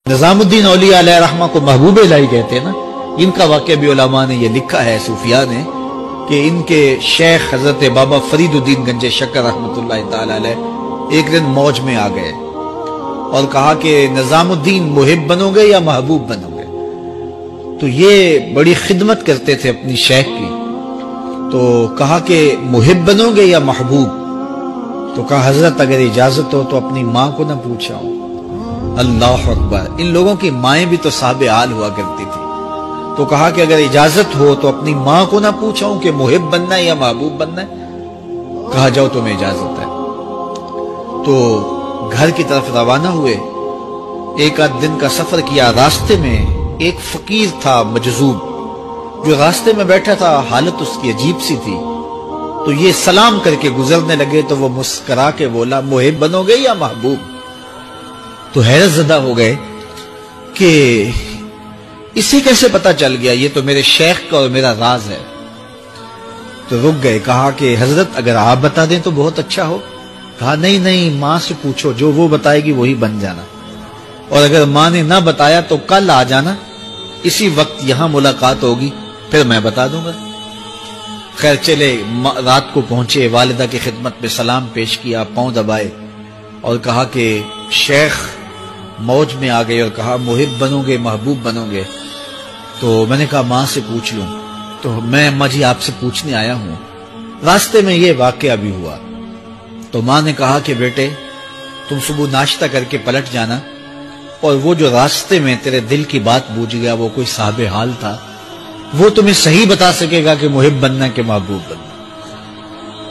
نظام الدین اولیاء علیہ رحمہ کو محبوب الہی کہتے ہیں نا. ان کا واقعہ بھی علماء نے یہ لکھا ہے، صوفیاء نے، کہ ان کے شیخ حضرت بابا فرید الدین گنج شکر رحمۃ اللہ تعالی علیہ ایک دن موج میں آ گئے اور کہا کہ نظام الدین محب بنو گے یا محبوب بنو گے؟ تو یہ بڑی خدمت کرتے تھے اپنی شیخ کی، تو کہا کہ محب بنو گے یا محبوب؟ تو کہا حضرت اگر اجازت ہو تو اپنی ماں کو نہ پوچھاؤں. اللہ اکبر، ان لوگوں کی مائیں بھی تو صاحب حال ہوا کرتی تھی. تو کہا کہ اگر اجازت ہو تو اپنی ماں کو نہ پوچھاؤں کہ محب بننا ہے یا محبوب بننا ہے؟ کہا جاؤ تمہیں اجازت ہے. تو گھر کی طرف روانہ ہوئے، ایک آدھ دن کا سفر کیا. راستے میں ایک فقیر تھا مجذوب، جو راستے میں بیٹھا تھا، حالت اس کی عجیب سی تھی. تو یہ سلام کر کے گزرنے لگے تو وہ مسکرا کے بولا محب بنو گے یا محبوب؟ تو حیرت زدہ ہو گئے کہ اسے کیسے پتا چل گیا، یہ تو میرے شیخ کا اور میرا راز ہے. تو رک گئے. کہا کہ حضرت اگر آپ بتا دیں تو بہت اچھا ہو. کہا نہیں ماں سے پوچھو، جو وہ بتائے گی وہی بن جانا، اور اگر ماں نے نہ بتایا تو کل آ جانا، اسی وقت یہاں ملاقات ہوگی، پھر میں بتا دوں گا. خیر چلے، رات کو پہنچے، والدہ کی خدمت میں سلام پیش کیا، پاؤں دبائے اور کہا کہ شیخ موج میں آ گئے اور کہا محب بنو گے محبوب بنو گے؟ تو میں نے کہا ماں سے پوچھ لوں. تو میں اماں جی آپ سے پوچھنے آیا ہوں، راستے میں یہ واقعہ بھی ہوا. تو ماں نے کہا کہ بیٹے تم صبح ناشتہ کر کے پلٹ جانا، اور وہ جو راستے میں تیرے دل کی بات بوجھ گیا، وہ کوئی صاحب حال تھا، وہ تمہیں صحیح بتا سکے گا کہ محب بننا کہ محبوب بننا.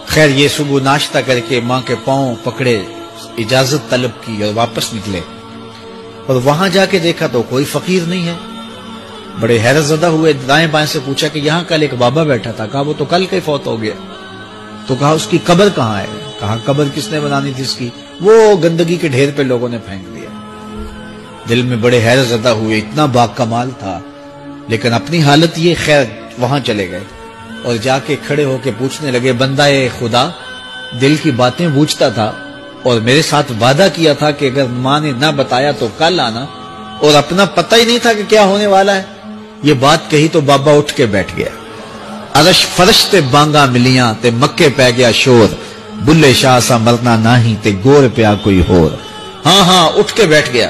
خیر یہ صبح ناشتہ کر کے ماں کے پاؤں پکڑے، اجازت طلب کی اور واپس نکلے. اور وہاں جا کے دیکھا تو کوئی فقیر نہیں ہے. بڑے حیرت زدہ ہوئے، دائیں بائیں سے پوچھا کہ یہاں کل ایک بابا بیٹھا تھا. کہا وہ تو کل کے فوت ہو گیا. تو کہا اس کی قبر کہاں ہے؟ کہا قبر کس نے بنانی تھی اس کی؟ وہ گندگی کے ڈھیر پہ لوگوں نے پھینک دیا. دل میں بڑے حیرت زدہ ہوئے، اتنا با کمال تھا، لیکن اپنی حالت یہ. خیر وہاں چلے گئے اور جا کے کھڑے ہو کے پوچھنے لگے بندہ خدا دل کی باتیں بوجھتا تھا اور میرے ساتھ وعدہ کیا تھا کہ اگر ماں نے نہ بتایا تو کل آنا، اور اپنا پتہ ہی نہیں تھا کہ کیا ہونے والا ہے. یہ بات کہی تو بابا اٹھ کے بیٹھ گیا. عرش فرش تے بانگا ملیاں تے مکے پہ گیا شور، بلے شاہ سا مرنا ناہی تے گور پیا کوئی ہور. ہاں اٹھ کے بیٹھ گیا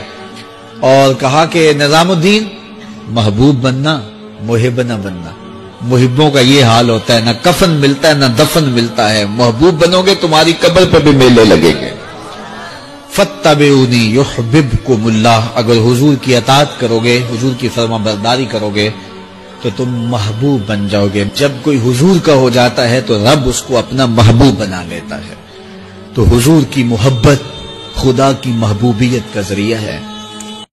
اور کہا کہ نظام الدین محبوب بننا محب نہ بننا. محبوں کا یہ حال ہوتا ہے، نہ کفن ملتا ہے نہ دفن ملتا ہے. محبوب بنو گے تمہاری قبر پہ بھی میلے لگیں گے. فاتبعونی یحببکم اللہ، اگر حضور کی اطاعت کرو گے، حضور کی فرما برداری کرو گے تو تم محبوب بن جاؤ گے. جب کوئی حضور کا ہو جاتا ہے تو رب اس کو اپنا محبوب بنا لیتا ہے. تو حضور کی محبت خدا کی محبوبیت کا ذریعہ ہے.